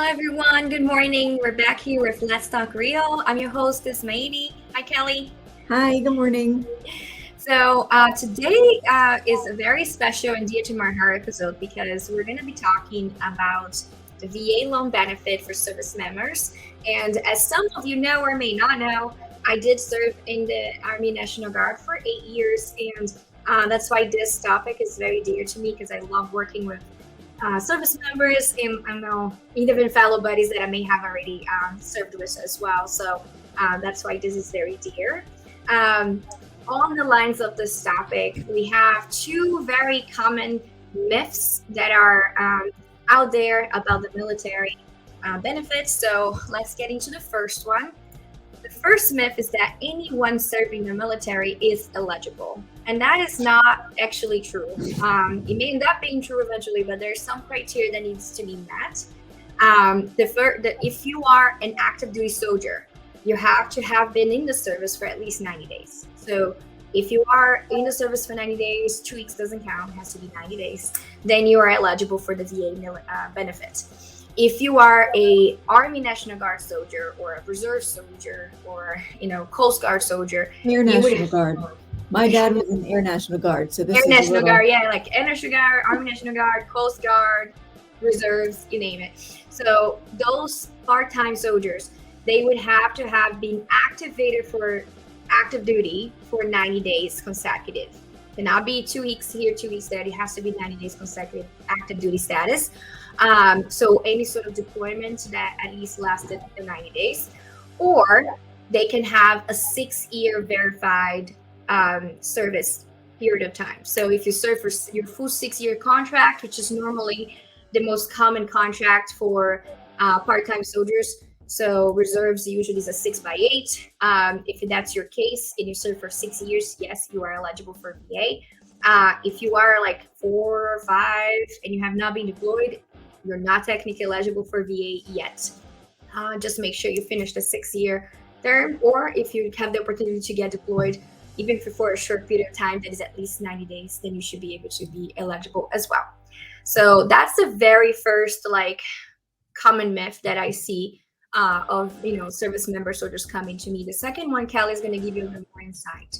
everyone. Good morning. We're back here with Let's Talk Real. I'm your host, Ismaili. Hi, Kelly. Hi, good morning. So today is a very special and dear to my heart episode because we're going to be talking about the VA loan benefit for service members. And as some of you know or may not know, I did serve in the Army National Guard for 8 years. And that's why this topic is very dear to me because I love working with service members and I know even fellow buddies that I may have already served with as well. So that's why this is very dear. On the lines of this topic, we have two very common myths that are out there about the military benefits. So let's get into the first one. The first myth is that anyone serving the military is eligible. And that is not actually true. It may end up being true eventually, but there's some criteria that needs to be met. If you are an active duty soldier, you have to have been in the service for at least 90 days. So if you are in the service for 90 days, 2 weeks doesn't count, it has to be 90 days, then you are eligible for the VA benefit. If you are a Army National Guard soldier or a reserve soldier or, Coast Guard soldier. Air National Guard. My dad was in Air National Guard, so this Air is National Guard, yeah, like Air National Guard, Army National Guard, Coast Guard, reserves, you name it. So those part-time soldiers, they would have to have been activated for active duty for 90 days consecutive. It cannot be 2 weeks here, 2 weeks there. It has to be 90 days consecutive active duty status. So any sort of deployment that at least lasted the 90 days, or they can have a 6-year verified service period of time. So if you serve for your full 6-year contract, which is normally the most common contract for part-time soldiers. So reserves usually is a 6x8. If that's your case and you serve for 6 years, yes, you are eligible for VA. If you are like 4 or 5 and you have not been deployed, you're not technically eligible for VA yet. Just make sure you finish the 6-year term, or if you have the opportunity to get deployed, even for a short period of time that is at least 90 days, then you should be able to be eligible as well. So that's the very first common myth that I see of service members soldiers coming to me. The second one, Kelly, is going to give you a little more insight.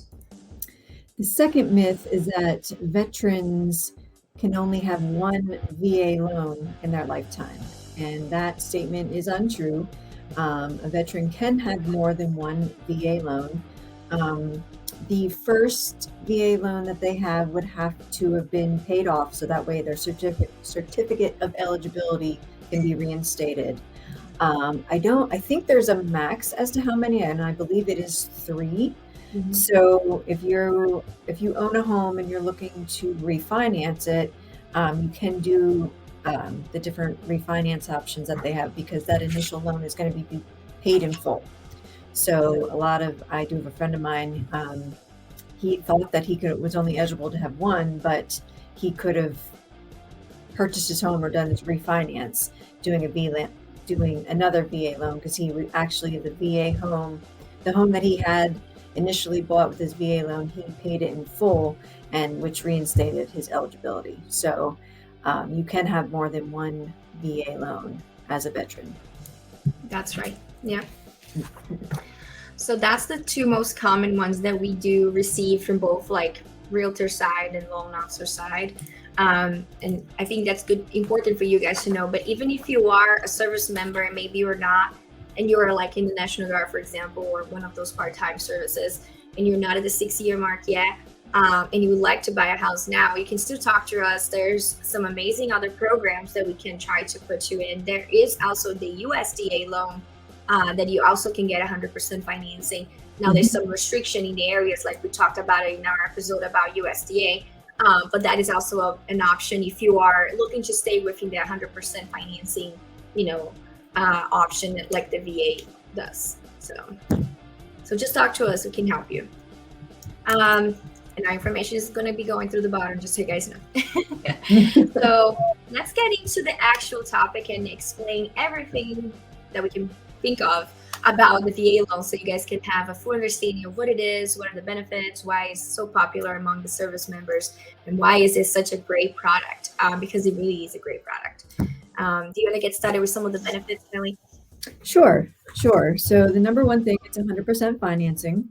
The second myth is that veterans can only have one VA loan in their lifetime, and that statement is untrue. A veteran can have more than one VA loan. The first VA loan that they have would have to have been paid off, so that way their certificate of eligibility can be reinstated. I think there's a max as to how many, and I believe it is 3. Mm-hmm. So if you own a home and you're looking to refinance it, you can do the different refinance options that they have, because that initial loan is going to be paid in full. So I do have a friend of mine, he thought that was only eligible to have one, but he could have purchased his home or done his refinance doing another VA loan, because he actually, the home that he had initially bought with his VA loan, he paid it in full, and which reinstated his eligibility. So you can have more than one VA loan as a veteran. That's right. Yeah. So that's the two most common ones that we do receive from both realtor side and loan officer side. And I think that's important for you guys to know. But even if you are a service member and maybe you're not, and you're in the National Guard, for example, or one of those part-time services, and you're not at the 6-year mark yet, and you would like to buy a house now, you can still talk to us. There's some amazing other programs that we can try to put you in. There is also the USDA loan that you also can get 100% financing. Now, there's some restriction in the areas like we talked about it in our episode about USDA, but that is also an option if you are looking to stay within the 100% financing, option like the VA does. So just talk to us, we can help you. And our information is going to be going through the bottom, just so you guys know. So let's get into the actual topic and explain everything that we can think of about the VA loan, so you guys can have a full understanding of what it is, what are the benefits, why it's so popular among the service members, and why is it such a great product, because it really is a great product. Do you want to get started with some of the benefits, Millie? Sure. So the number one thing, it's 100% financing.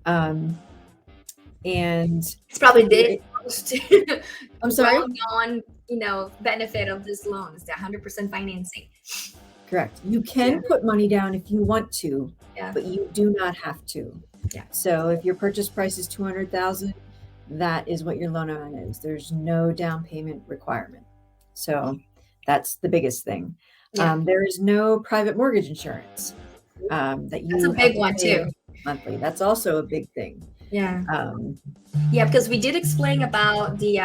Um, and It's probably the it- most I'm sorry? well-known, benefit of this loan is the 100% financing. Correct. You Yeah. can put money down if you want to, Yeah. but you do not have to. Yeah. So if your purchase price is 200,000, that is what your loan amount is. There's no down payment requirement. So that's the biggest thing. Yeah. There is no private mortgage insurance that That's you a have big to one pay too. monthly. That's also a big thing. Yeah. Um, Yeah, because we did explain about the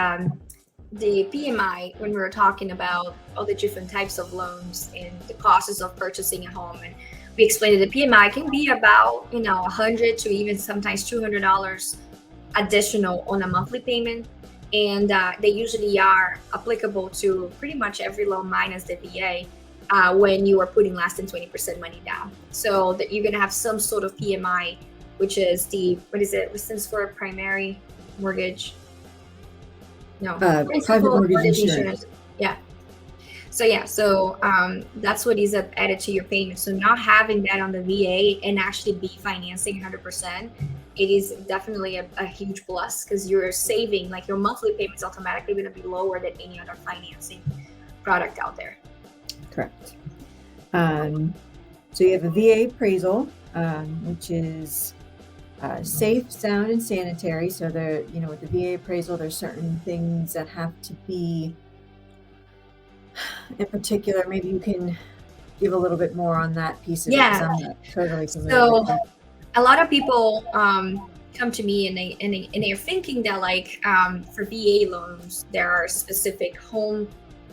PMI when we were talking about all the different types of loans and the costs of purchasing a home. And we explained that the PMI can be about, $100 to even sometimes $200 additional on a monthly payment. And they usually are applicable to pretty much every loan minus the VA when you are putting less than 20% money down. So that you're going to have some sort of PMI, which is what stands for primary mortgage. No, private mortgage insurance. Yeah. So that's what is added to your payment. So not having that on the VA and actually be financing 100%, it is definitely a huge plus because you're saving, like your monthly payment is automatically going to be lower than any other financing product out there. Correct. So you have a VA appraisal, which is safe, sound, and sanitary. So with the VA appraisal, there's certain things that have to be in particular. Maybe you can give a little bit more on that piece of it, 'cause I'm not totally familiar with that. A lot of people come to me and they're thinking that for VA loans, there are specific home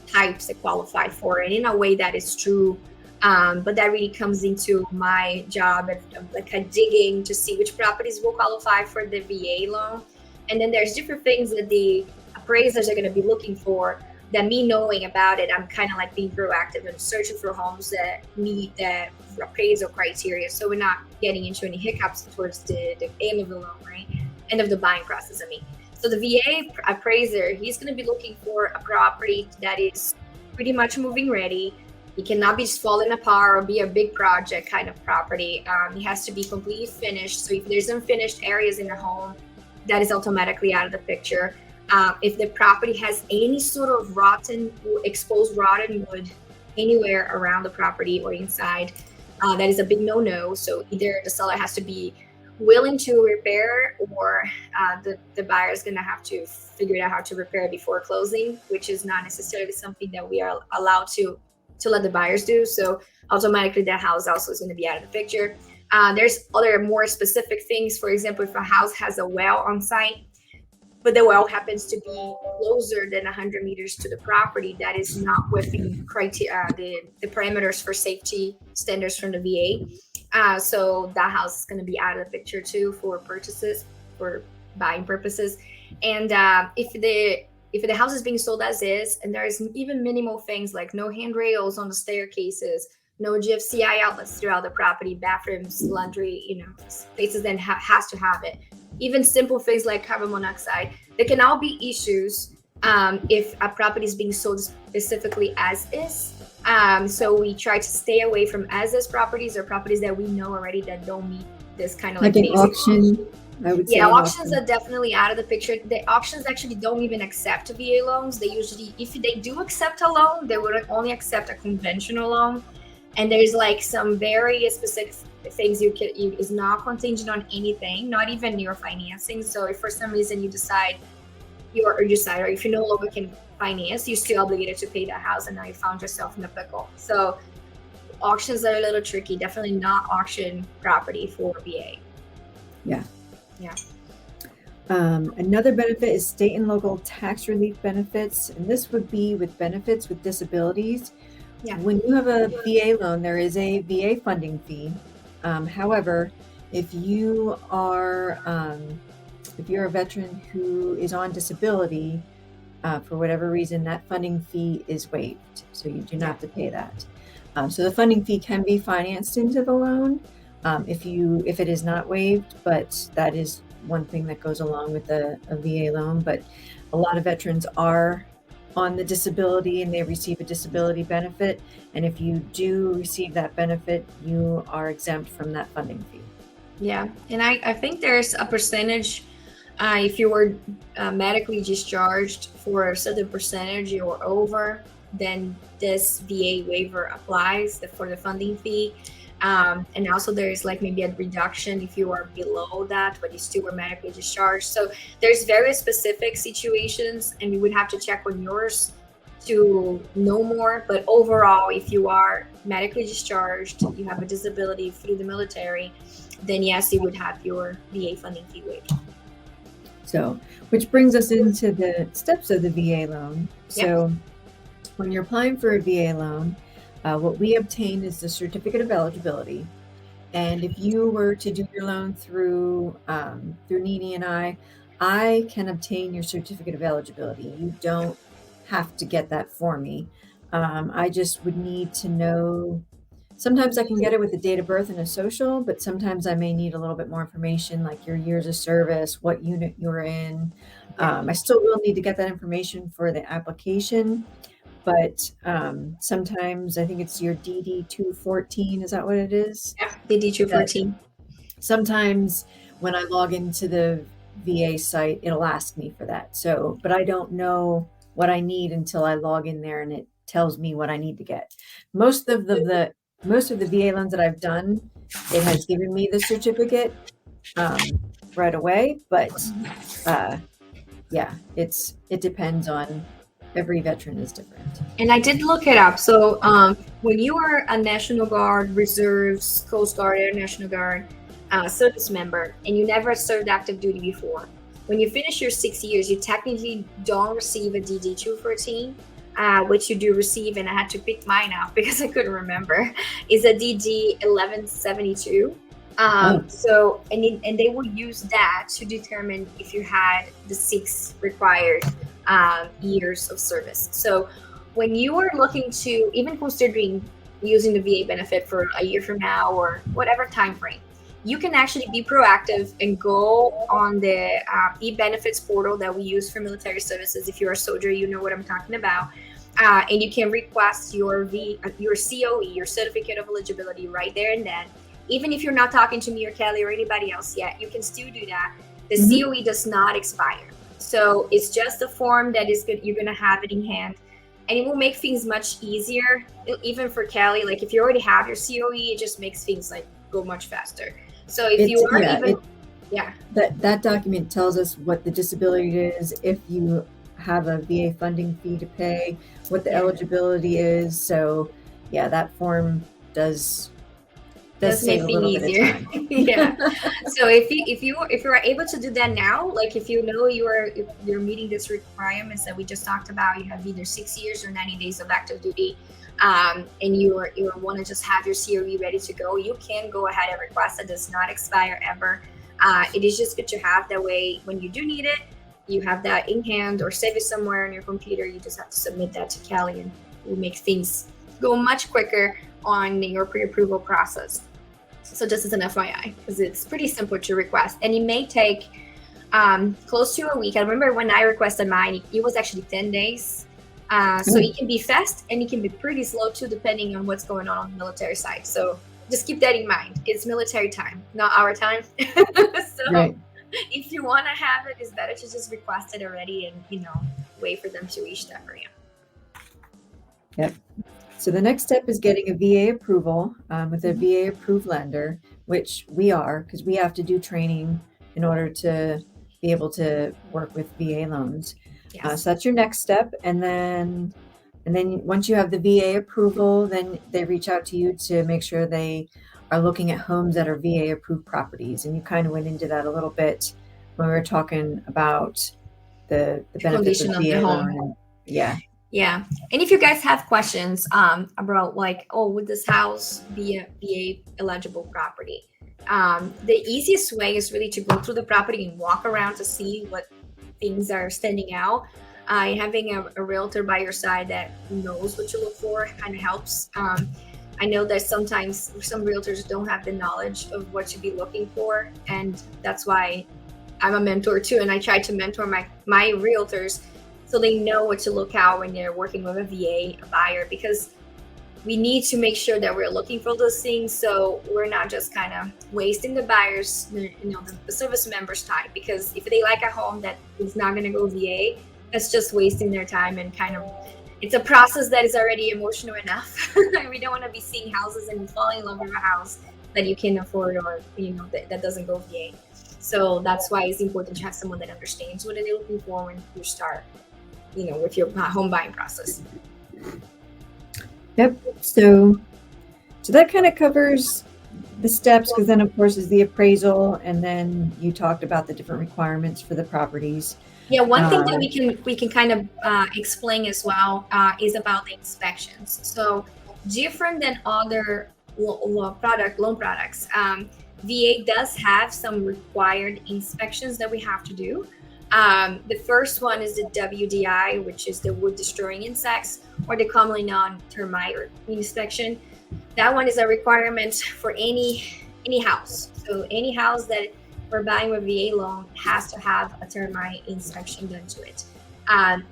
types that qualify for it. And in a way that is true. But that really comes into my job of digging to see which properties will qualify for the VA loan. And then there's different things that the appraisers are going to be looking for that me knowing about it, I'm kind of like being proactive and searching for homes that meet the appraisal criteria. So we're not getting into any hiccups towards the end of the loan, right? End of the buying process, I mean. So the VA appraiser, he's going to be looking for a property that is pretty much moving ready. It cannot be just falling apart or be a big project kind of property. It has to be completely finished. So if there's unfinished areas in the home, that is automatically out of the picture. If the property has any sort of exposed rotten wood anywhere around the property or inside, that is a big no-no. So either the seller has to be willing to repair, or the buyer is going to have to figure out how to repair it before closing, which is not necessarily something that we are allowed to let the buyers do. So automatically that house also is going to be out of the picture. There's other more specific things. For example, if a house has a well on site, but the well happens to be closer than 100 meters to the property, that is not within the parameters for safety standards from the VA. So that house is going to be out of the picture too for buying purposes. And if the house is being sold as is, and there's even minimal things like no handrails on the staircases, no GFCI outlets throughout the property, bathrooms, laundry, spaces that has to have it. Even simple things like carbon monoxide, they can all be issues if a property is being sold specifically as is. So we try to stay away from as is properties or properties that we know already that don't meet this kind of like an auction. I would say yeah, auctions are definitely out of the picture. The auctions actually don't even accept VA loans. They usually, if they do accept a loan, they would only accept a conventional loan. And there's some very specific things is not contingent on anything, not even your financing. So if for some reason you decide or if you no longer can finance, you're still obligated to pay that house, and now you found yourself in a pickle. So auctions are a little tricky. Definitely not auction property for VA. Yeah. Yeah. Another benefit is state and local tax relief benefits, and this would be with benefits with disabilities. Yeah. When you have a VA loan, there is a VA funding fee. However, if you are a veteran who is on disability for whatever reason, that funding fee is waived, so you do not have to pay that. So the funding fee can be financed into the loan if it is not waived, but that is one thing that goes along with a VA loan. But a lot of veterans are on the disability and they receive a disability benefit. And if you do receive that benefit, you are exempt from that funding fee. Yeah, and I think there's a percentage if you were medically discharged for a certain percentage or over, then this VA waiver applies for the funding fee. And also there's like maybe a reduction if you are below that, but you still were medically discharged. So there's very specific situations, and you would have to check on yours to know more. But overall, if you are medically discharged, you have a disability through the military, then yes, you would have your VA funding fee waived. So, which brings us into the steps of the VA loan. So, when you're applying for a VA loan, what we obtain is the certificate of eligibility. And if you were to do your loan through Nini and I can obtain your certificate of eligibility. You don't have to get that for me. I just would need to know. Sometimes I can get it with a date of birth and a social, but sometimes I may need a little bit more information, like your years of service, what unit you're in. I still will need to get that information for the application, but sometimes I think it's your DD 214. Is that what it is? Yeah, DD 214. Sometimes when I log into the VA site, it'll ask me for that. So, but I don't know what I need until I log in there and it tells me what I need to get. Most of the VA loans that I've done, it has given me the certificate right away, but yeah, it depends on, every veteran is different. And I did look it up. So when you are a National Guard, Reserves, Coast Guard, Air National Guard service member, and you never served active duty before, when you finish your 6 years, you technically don't receive a DD 214. Which you do receive, and I had to pick mine out because I couldn't remember, is a DD 1172. So, and they will use that to determine if you had the 6 required years of service. So when you are looking to, even considering using the VA benefit for a year from now or whatever time frame, you can actually be proactive and go on the e-benefits portal that we use for military services. If you're a soldier, you know what I'm talking about. And you can request your COE, your certificate of eligibility, right there and then. Even if you're not talking to me or Kelly or anybody else yet, you can still do that. The COE does not expire. So it's just a form that is good. You're going to have it in hand, and it will make things much easier. Even for Kelly, like if you already have your COE, it just makes things like go much faster. So if you are that document tells us what the disability is, if you have a VA funding fee to pay, what the eligibility is. So yeah, that form does save a little bit of time. Yeah. So if you are able to do that now, like if you know you're meeting this requirements that we just talked about, you have either 6 years or 90 days of active duty, and you want to just have your COE ready to go, you can go ahead and request. It does not expire ever. It is just good to have, that way when you do need it, you have that in hand or save it somewhere on your computer. You just have to submit that to Kelly, and it will make things go much quicker on your pre-approval process. So just as an FYI, because it's pretty simple to request, and it may take close to a week. I remember when I requested mine, it was actually 10 days. So it can be fast and it can be pretty slow too, depending on what's going on the military side. So just keep that in mind. It's military time, not our time. So if you want to have it, it's better to just request it already and, wait for them to reach that for you. Yep. So the next step is getting a VA approval with a VA approved lender, which we are, because we have to do training in order to be able to work with VA loans. Yes. So that's your next step. And then once you have the VA approval, then they reach out to you to make sure they are looking at homes that are VA approved properties. And you kind of went into that a little bit when we were talking about the benefits of VA loan. Yeah. And if you guys have questions about like, would this house be a VA eligible property? The easiest way is really to go through the property and walk around to see what things are standing out. Having a realtor by your side that knows what you look for kind of helps. I know that sometimes some realtors don't have the knowledge of what to be looking for, and that's why I'm a mentor too, and I try to mentor my realtors so they know what to look out when they're working with a VA, a buyer, because we need to make sure that we're looking for those things, so we're not just kind of wasting the buyers, the service members' time. Because if they like a home that is not going to go VA, that's just wasting their time, and kind of, it's a process that is already emotional enough. We don't want to be seeing houses and falling in love with a house that you can afford, or that doesn't go VA. So that's why it's important to have someone that understands what they're looking for when you start, with your home buying process. Yep. So that kind of covers the steps, because then of course is the appraisal, and then you talked about the different requirements for the properties. Yeah, one thing that we can kind of explain as well is about the inspections. So different than other loan products, VA does have some required inspections that we have to do. The first one is the WDI, which is the wood destroying insects, or the commonly known termite inspection. That one is a requirement for any house. So any house that we're buying with VA loan has to have a termite inspection done to it.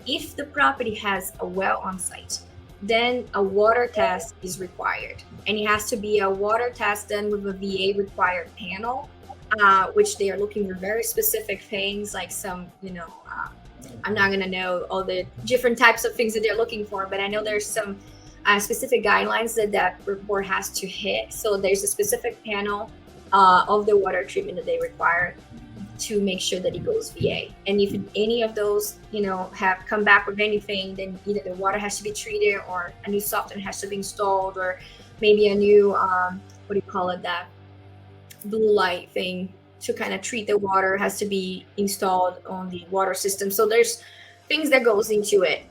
If the property has a well on site, then a water test is required, and it has to be a water test done with a VA required panel, which they are looking for very specific things, like some, I'm not going to know all the different types of things that they're looking for, but I know there's some specific guidelines that report has to hit. So there's a specific panel of the water treatment that they require to make sure that it goes VA. And if any of those, have come back with anything, then either the water has to be treated, or a new softener has to be installed, or maybe a new, that blue light thing to kind of treat the water has to be installed on the water system. So there's things that goes into it.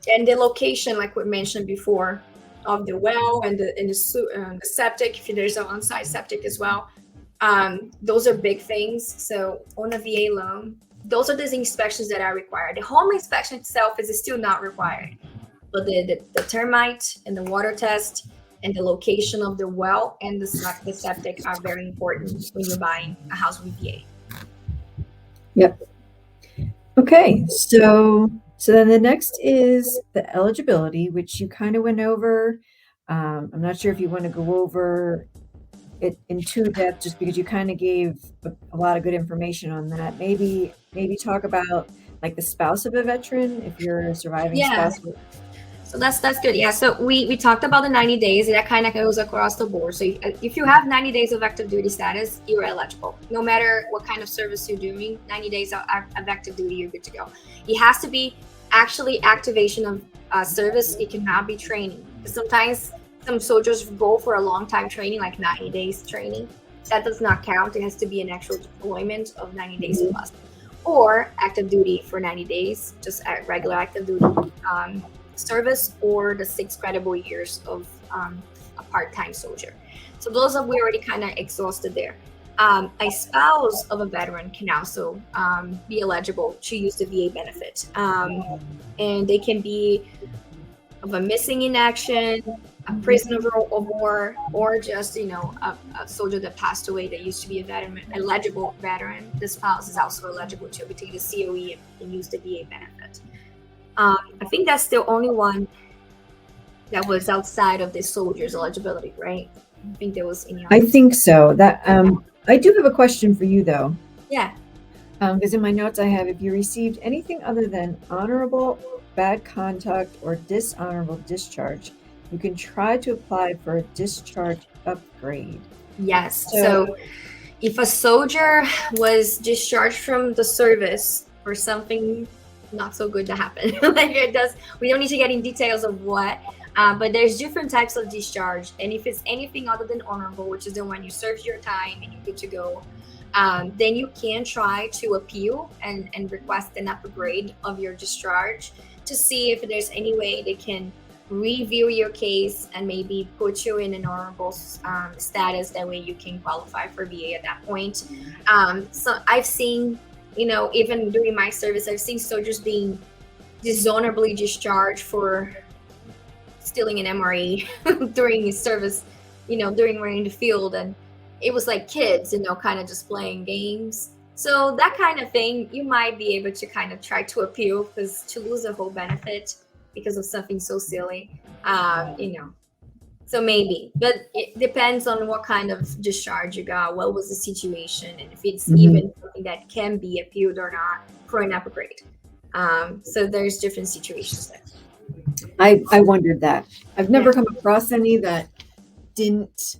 And the location, like we mentioned before, of the well and the septic, if there's an on-site septic as well. Those are big things. So on a VA loan, those are the inspections that are required. The home inspection itself is still not required, but the termite and the water test and the location of the well and the septic are very important when you're buying a house with VA. Yep. Okay, so then the next is the eligibility, which you kind of went over. I'm not sure if you want to go over it in too depth, just because you kind of gave a lot of good information on that. Maybe talk about like the spouse of a veteran, if you're a surviving spouse. So that's good. Yeah. So we talked about the 90 days. That kind of goes across the board. So if you have 90 days of active duty status, you're eligible. No matter what kind of service you're doing, 90 days of active duty, you're good to go. It has to be actually activation of service. It cannot be training. Sometimes some soldiers go for a long time training, like 90 days training. That does not count. It has to be an actual deployment of 90 days plus, or active duty for 90 days, just regular active duty service, or the 6 credible years of a part-time soldier. So those are, we already kind of exhausted there. A spouse of a veteran can also be eligible to use the VA benefit, and they can be of a missing in action, a prisoner of war, or just a soldier that passed away that used to be a veteran, eligible veteran. The spouse is also eligible to obtain the COE and use the VA benefit. I think that's the only one that was outside of the soldier's eligibility, right? I think there was any. I think so. That I do have a question for you though. Yeah. Because in my notes I have, if you received anything other than honorable bad conduct or dishonorable discharge, you can try to apply for a discharge upgrade. Yes. So if a soldier was discharged from the service for something not so good to happen, like it does, we don't need to get in details of what, but there's different types of discharge. And if it's anything other than honorable, which is the one you serve your time and you're good to go, then you can try to appeal and request an upgrade of your discharge to see if there's any way they can review your case and maybe put you in an honorable status. That way you can qualify for VA at that point. So I've seen, even during my service, I've seen soldiers being dishonorably discharged for stealing an MRE during his service, during we're in the field. And it was like kids, kind of just playing games. So that kind of thing, you might be able to kind of try to appeal, because to lose a whole benefit because of something so silly, you know. So maybe, but it depends on what kind of discharge you got, what was the situation, and if it's Mhm. even something that can be appealed or not for an upgrade. So there's different situations there. I wondered that. I've Yeah. never come across any didn't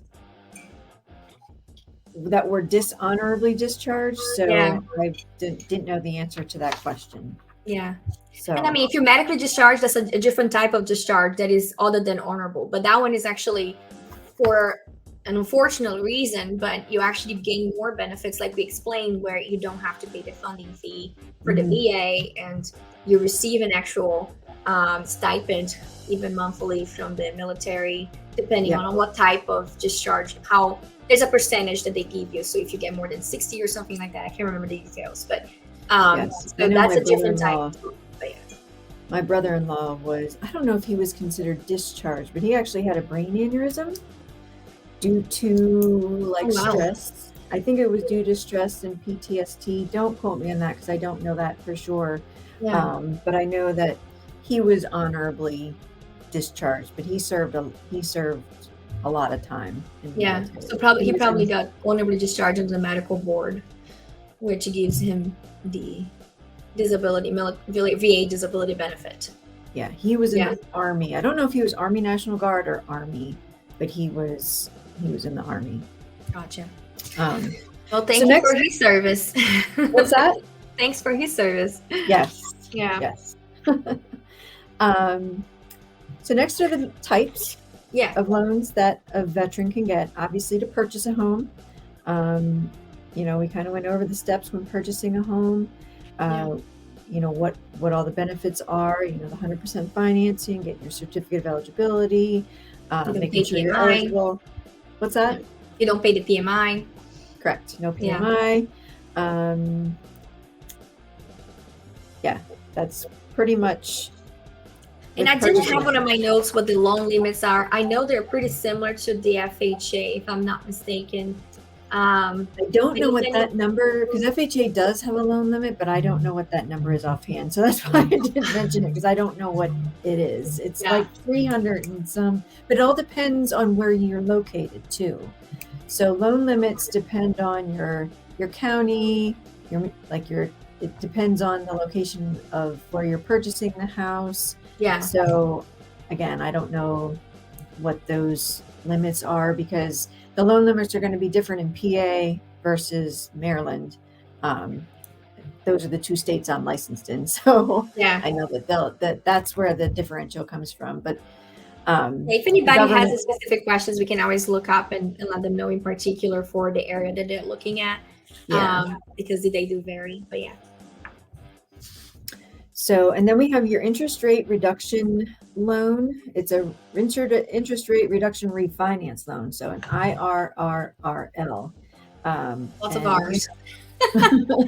that were dishonorably discharged, Yeah. so I didn't know the answer to that question. Yeah. And I So, mean, if you're medically discharged, that's a different type of discharge that is other than honorable. But that one is actually for an unfortunate reason, but you actually gain more benefits, like we explained, where you don't have to pay the funding fee for the mhm, VA, and you receive an actual stipend, even monthly, from the military, depending yeah, on what type of discharge, how there's a percentage that they give you. So if you get more than 60 or something like that, I can't remember the details, but yes. I so know that's a different type. But yeah. my brother-in-law was, I don't know if he was considered discharged, but he actually had a brain aneurysm due to Oh like wow. stress. I think it was due to stress and PTSD. Don't quote me on that because I don't know that for sure. Yeah. But I know that he was honorably discharged, but he served a lot of time in the Yeah. military. So probably He he was probably in got honorably discharged into the medical board, which gives him the VA disability benefit. Yeah, he was in Yeah. the Army. I don't know if he was Army National Guard or Army, but he was in the Army. Gotcha. Um, Well, so thank you for next, his service. what's that? Thanks for his service. Yes, Yeah. yes. um, so next are the types Yeah. of loans that a veteran can get. Obviously, to purchase a home. Um, we kind of went over the steps when purchasing a home. Yeah. Uh, what all the benefits are. The 100% financing, get your certificate of eligibility, You don't making pay sure you're PMI. eligible. What's Yeah. that? You don't pay the PMI. Correct. No Yeah. PMI. Um, yeah, that's pretty much And with I didn't purchasing have a one of home. my notes what the loan limits are. I know they're pretty similar to the FHA, if I'm not mistaken. I don't know Is what any that number, because FHA does have a loan limit, but I don't know what that number is offhand. So that's why I didn't mention it, because I don't know what it is. It's yeah. like 300 and some, but it all depends on where you're located too. So loan limits depend on your county, it depends on the location of where you're purchasing the house. Yeah. So again, I don't know what those limits are, because the loan limits are going to be different in PA versus Maryland. Those are the two states I'm licensed in, so Yeah. I know that's where the differential comes from. But If the anybody has government, specific questions, we can always look up and let them know in particular for the area that they're looking at, yeah. because they do vary. But yeah. So, and then we have your interest rate reduction loan. It's a interest rate reduction refinance loan, so an IRRRL. Lots of And R's.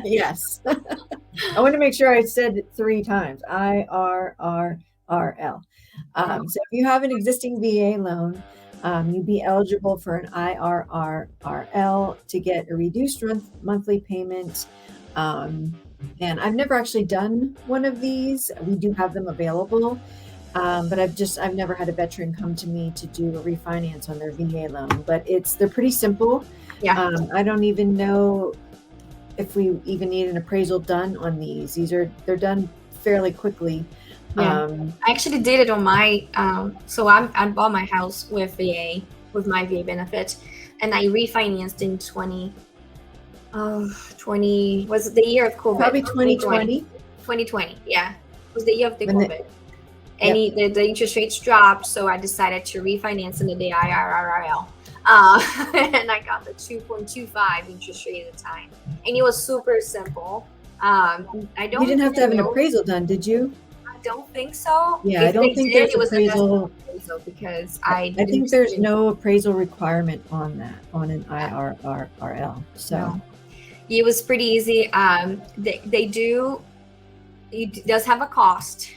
yes, I want to make sure I said it 3 times. IRRRL. So if you have an existing VA loan, you'd be eligible for an IRRRL to get a reduced monthly payment. And I've never actually done one of these. We do have them available, but I've never had a veteran come to me to do a refinance on their VA loan. But they're pretty simple. Yeah. I don't even know if we even need an appraisal done on these. They're done fairly quickly. Yeah. I actually did it on my so I bought my house with my VA benefit, and I refinanced in 20 was it the year of COVID? Probably 2020. 2020, yeah. It was the year of the When the- COVID. Yep. And the interest rates dropped, so I decided to refinance into the IRRRL. And I got the 2.25 interest rate at the time. And it was super simple. I don't You didn't have to have an know- appraisal done, did you? I don't think so. Yeah, I If don't they think did, there's it was an appraisal. appraisal, because I think there's no appraisal requirement on that, on an IRRRL. So No. It was pretty easy. They do. It does have a cost.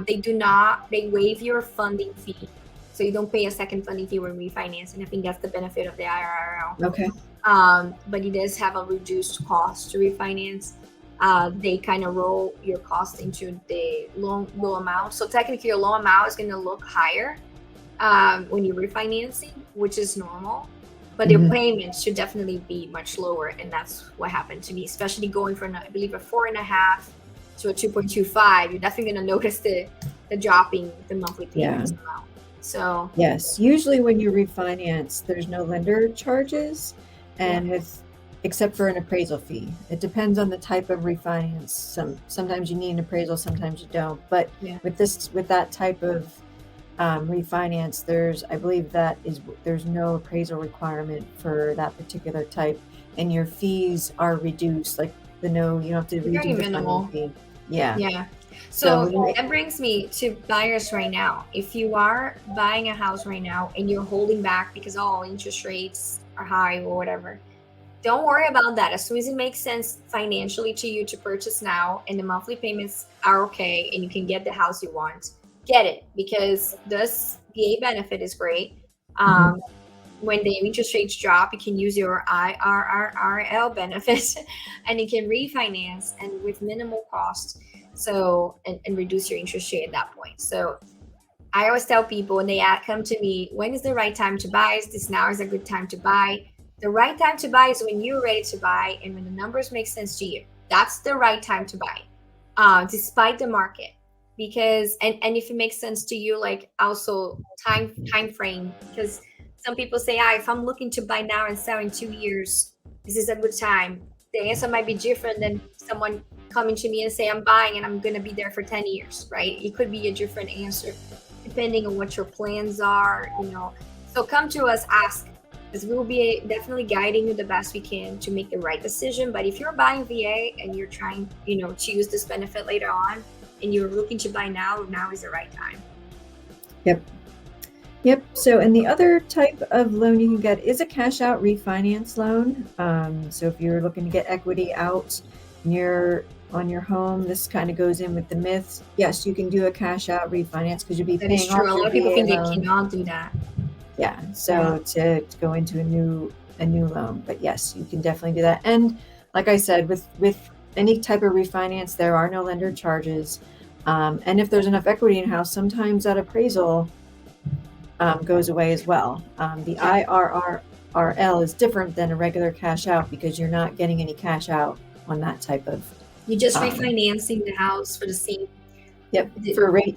They waive your funding fee, so you don't pay a second funding fee when refinancing. I think that's the benefit of the IRRL. okay. but it does have a reduced cost to refinance. They kind of roll your cost into the low amount. So technically, your low amount is going to look higher when you're refinancing, which is normal. But their payments should definitely be much lower, and that's what happened to me. Especially going from, I believe, a 4.5 to a 2.25, you're definitely going to notice the dropping the monthly payments amount. So yes, usually when you refinance, there's no lender charges, and except for an appraisal fee. It depends on the type of refinance. Sometimes you need an appraisal, sometimes you don't. But with that type of refinance, I believe there's no appraisal requirement for that particular type, and your fees are reduced. Like you don't have to redo the funding fee. Yeah. So that brings me to buyers right now. If you are buying a house right now and you're holding back because interest rates are high or whatever, don't worry about that. As soon as it makes sense financially to you to purchase now and the monthly payments are okay and you can get the house you want, get it, because this VA benefit is great. When the interest rates drop, you can use your IRRRL benefit and you can refinance and with minimal cost. So, and reduce your interest rate at that point. So I always tell people when they come to me, when is the right time to buy? Is this now is a good time to buy? The right time to buy is when you're ready to buy and when the numbers make sense to you. That's the right time to buy, despite the market. Because and if it makes sense to you, like also time frame, because some people say, if I'm looking to buy now and sell in 2 years, this is a good time. The answer might be different than someone coming to me and say, I'm buying and I'm going to be there for 10 years, right? It could be a different answer depending on what your plans are, So come to us, ask, because we will be definitely guiding you the best we can to make the right decision. But if you're buying VA and you're trying, to use this benefit later on and you're looking to buy now is the right time. Yep. So, and the other type of loan you can get is a cash out refinance loan. So if you're looking to get equity out on your home, this kind of goes in with the myths. Yes, you can do a cash out refinance because you'll be paying off your A lot of people VA think loan. they cannot do that. Yeah. So to go into a new loan, but yes, you can definitely do that. And like I said, with any type of refinance, there are no lender charges. And if there's enough equity in house, sometimes that appraisal goes away as well. The IRRRL is different than a regular cash out because you're not getting any cash out on that type of. You're just refinancing the house for the same. Yep, for rate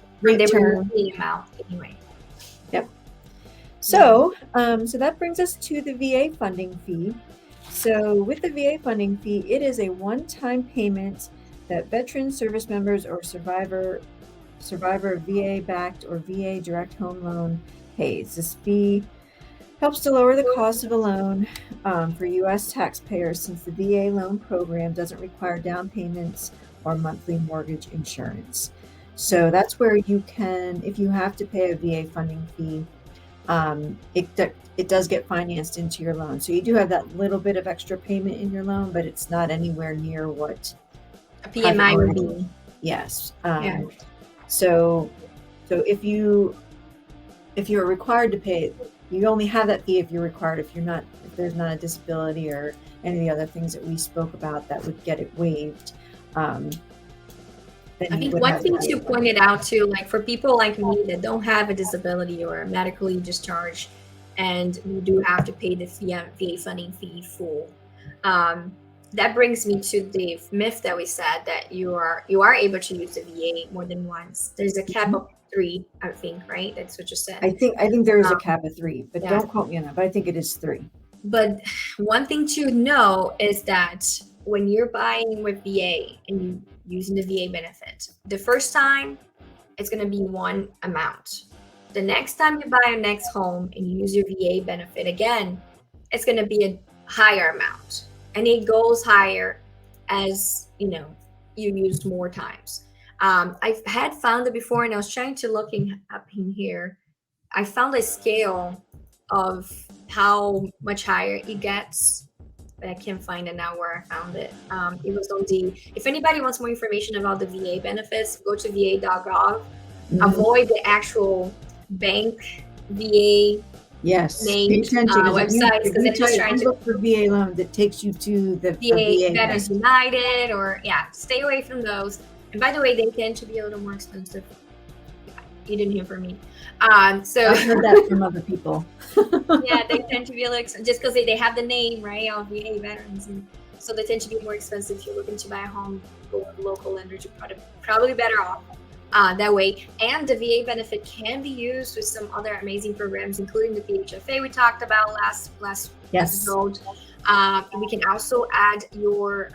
term amount anyway. Yep. So, so that brings us to the VA funding fee. So with the VA funding fee, it is a one-time payment that veteran service members or survivor of VA-backed or VA direct home loan pays. This fee helps to lower the cost of a loan for U.S. taxpayers since the VA loan program doesn't require down payments or monthly mortgage insurance. So that's where you can, if you have to pay a VA funding fee, it does get financed into your loan. So you do have that little bit of extra payment in your loan, but it's not anywhere near what a PMI would be. Yes. So if you're required to pay it, you only have that fee if you're required. If there's not a disability or any of the other things that we spoke about that would get it waived. I think one thing to point it out too, like for people like me that don't have a disability or medically discharged, and we do have to pay the VA funding fee full. That brings me to the myth that we said that you are able to use the VA more than once. There's a cap of 3, I think, right? That's what you said. I think there is a cap of 3, but don't quote me on that. But I think it is 3. But one thing to know is that when you're buying with VA and you using the VA benefit, the first time it's going to be one amount. The next time you buy a next home and you use your VA benefit again, it's going to be a higher amount, and it goes higher as you used more times. I've had found it before, and I was trying to look up in here. I found a scale of how much higher it gets, but I can't find it now where I found it. It was on if anybody wants more information about the VA benefits, go to va.gov. Avoid the actual bank VA Yes, pay named attention because websites, if because you they're just try, if trying you to look for VA loans, it takes you to the a VA VA Veterans bank. United, or yeah, stay away from those. And by the way, they tend to be a little more expensive. Yeah, you didn't hear from me. So I've heard that from other people. yeah, they tend to be like just because they have the name right of VA veterans, and so they tend to be more expensive. If you're looking to buy a home, go with a local lender. You're probably better off that way. And the VA benefit can be used with some other amazing programs, including the PHFA we talked about last Yes. episode. We can also add your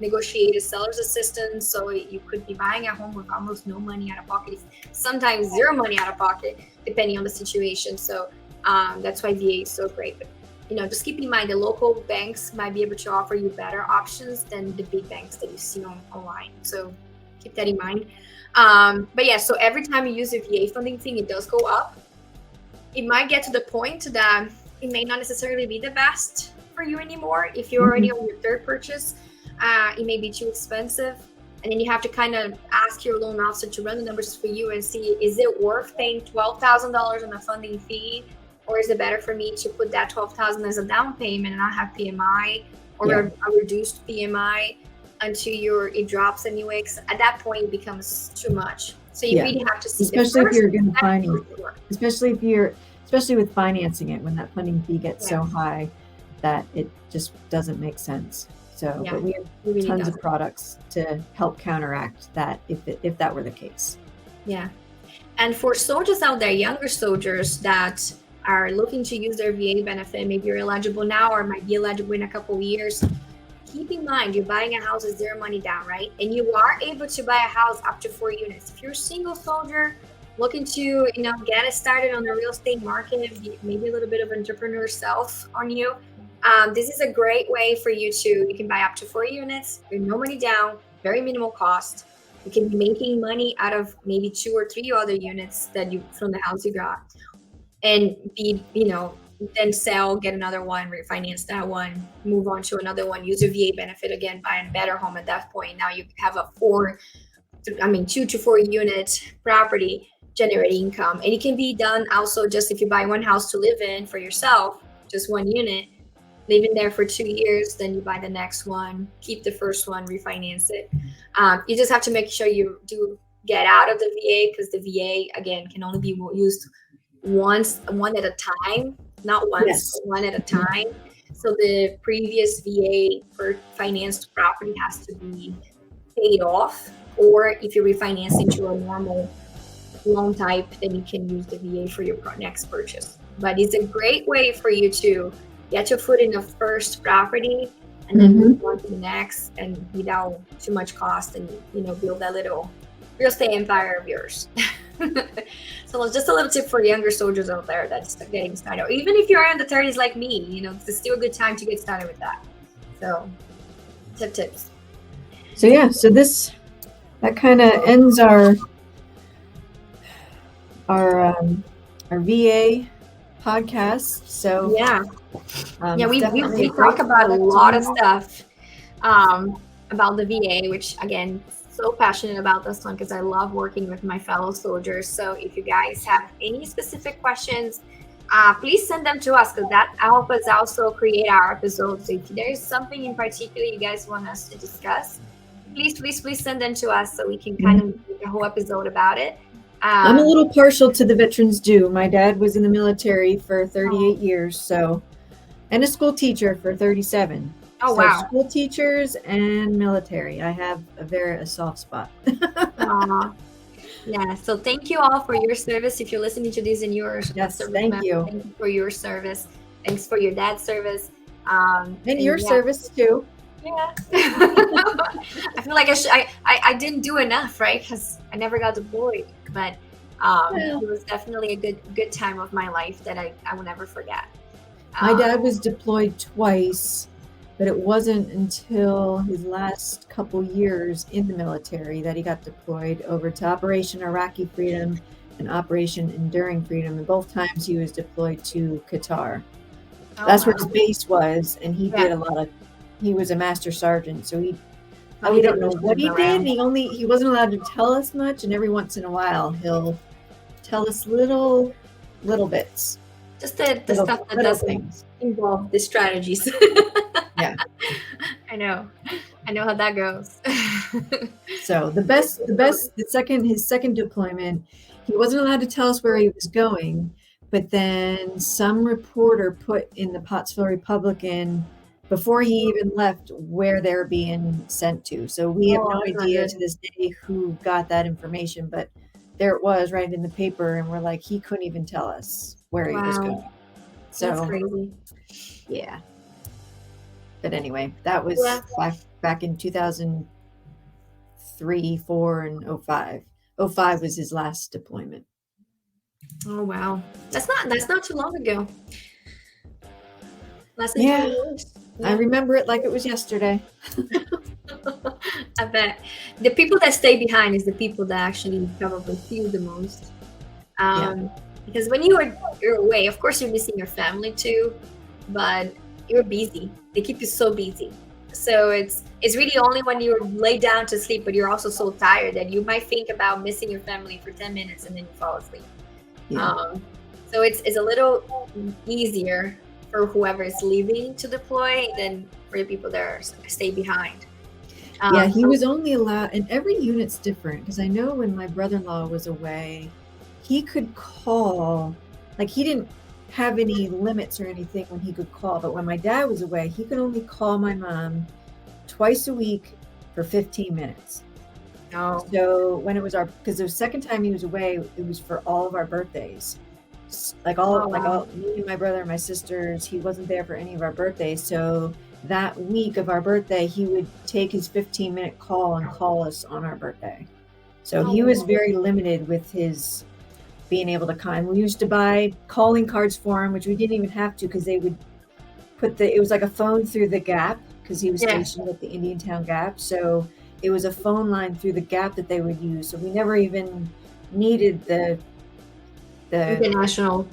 negotiated seller's assistance, so you could be buying a home with almost no money out of pocket, sometimes zero money out of pocket, depending on the situation. So that's why VA is so great. But just keep in mind the local banks might be able to offer you better options than the big banks that you see online. So keep that in mind. But yeah, so every time you use a VA funding thing, it does go up. It might get to the point that it may not necessarily be the best for you anymore. If you're already on your third purchase, it may be too expensive. And then you have to kind of ask your loan officer to run the numbers for you and see, is it worth paying $12,000 on a funding fee? Or is it better for me to put that $12,000 as a down payment and not have PMI or a reduced PMI until it drops anyway? 'Cause at that point, it becomes too much. So you really have to see, especially if you're going to finance, especially with financing it when that funding fee gets so high that it just doesn't make sense. So, but we have really tons of products to help counteract that if that were the case. Yeah. And for soldiers out there, younger soldiers that are looking to use their VA benefit, maybe you're eligible now or might be eligible in a couple of years, keep in mind you're buying a house with zero money down, right? And you are able to buy a house up to 4 units. If you're a single soldier looking to get it started on the real estate market, maybe a little bit of entrepreneur self on you, this is a great way for you can buy up to 4 units with no money down, very minimal cost. You can be making money out of maybe 2 or 3 other units from the house you got, and then sell, get another one, refinance that one, move on to another one, use your VA benefit again, buy a better home at that point. Now you have a 2 to 4 unit property generating income. And it can be done also just if you buy one house to live in for yourself, just one unit, live in there for 2 years, then you buy the next one, keep the first one, refinance it. You just have to make sure you do get out of the VA, because the VA, again, can only be used one at a time, not once, but one at a time. So the previous VA for financed property has to be paid off, or if you're refinancing to a normal loan type, then you can use the VA for your next purchase. But it's a great way for you to get your foot in the first property and then move on to the next, and without too much cost, and build that little real estate empire of yours. So just a little tip for younger soldiers out there that's getting started, or even if you're in the 30s like me, it's still a good time to get started with that. So tips. So that kind of ends our VA podcast. So we talk about a lot of stuff about the VA, which again, so passionate about this one because I love working with my fellow soldiers. So if you guys have any specific questions, please send them to us, because that helps us also create our episodes. So if there's something in particular you guys want us to discuss, please send them to us so we can kind of make a whole episode about it. I'm a little partial to the veterans due. My dad was in the military for 38 years, and a school teacher for 37. Oh, wow. School teachers and military. I have a soft spot. Yeah. So thank you all for your service. If you're listening to this and you're thank you for your service. Thanks for your dad's service. And your service too. Yeah. I feel like I didn't do enough, right? Because I never got deployed, but it was definitely a good time of my life that I will never forget. My dad was deployed twice, but it wasn't until his last couple years in the military that he got deployed over to Operation Iraqi Freedom and Operation Enduring Freedom. And both times he was deployed to Qatar. That's where his base was, and he did he was a master sergeant, so we don't know what he did. He wasn't allowed to tell us much, and every once in a while he'll tell us little bits. Just the Little stuff that little doesn't things. involve the strategies. Yeah. I know how that goes. So his second deployment, he wasn't allowed to tell us where he was going, but then some reporter put in the Pottsville Republican before he even left where they're being sent to. So we have Oh, no that's not idea good. to this day who got that information, but there it was right in the paper, and we're like, he couldn't even tell us where he was Wow, going. that's So crazy. yeah. But anyway, that Yeah. was back in 2003, 4, and 05. 05 was his last deployment. Oh wow, that's not too long ago. Less than Yeah, 20 years. I Yeah. remember it like it was yesterday. I bet the people that stay behind is the people that actually probably feel the most. Yeah. Because when you're away, of course you're missing your family too, but you're busy. They keep you so busy. So it's really only when you're laid down to sleep, but you're also so tired that you might think about missing your family for 10 minutes and then you fall asleep. Yeah. Um, so it's a little easier for whoever is leaving to deploy than for the people that stay behind. Yeah, he So was only allowed, and every unit's different because I know when my brother-in-law was away, he could call, like he didn't have any limits or anything when he could call, but when my dad was away, he could only call my mom twice a week for 15 minutes. no. So when it was because the second time he was away, it was for all of our birthdays. Like Oh, wow. me and my brother and my sisters, he wasn't there for any of our birthdays. So that week of our birthday, he would take his 15-minute call and call us on our birthday. So he was Oh, very limited with his being able to come. We used to buy calling cards for him, which we didn't even have to because they would it was like a phone through the gap because he was yeah. stationed at the Indiantown Gap. So it was a phone line through the gap that they would use. So we never even needed the International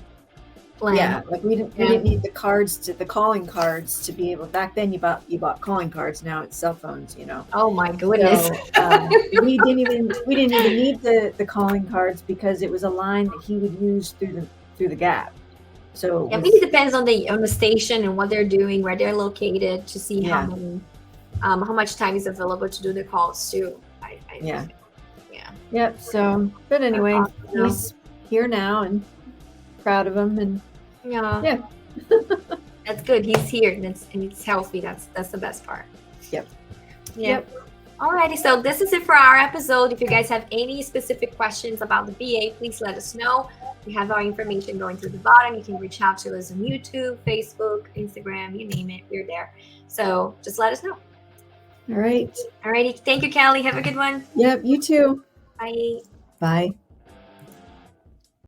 plan. yeah, like we didn't need the calling cards to be able. Back then you bought calling cards. Now it's cell phones, Oh my goodness. So we didn't even need the calling cards because it was a line that he would use through the gap. So I think it depends on the station and what they're doing, where they're located, to see Yeah. how much time is available to do the calls too. Yeah. Yeah. Yep. So, but anyway, awesome. he's here now and proud of him, and Yeah. That's good. He's here and it's healthy. That's the best part. Yep. Yeah. Yep. Alrighty, so this is it for our episode. If you guys have any specific questions about the VA, please let us know. We have our information going through the bottom. You can reach out to us on YouTube, Facebook, Instagram, you name it. We're there. So just let us know. All right. Alrighty. Thank you, Callie. Have a good one. Yep. You too. Bye. Bye.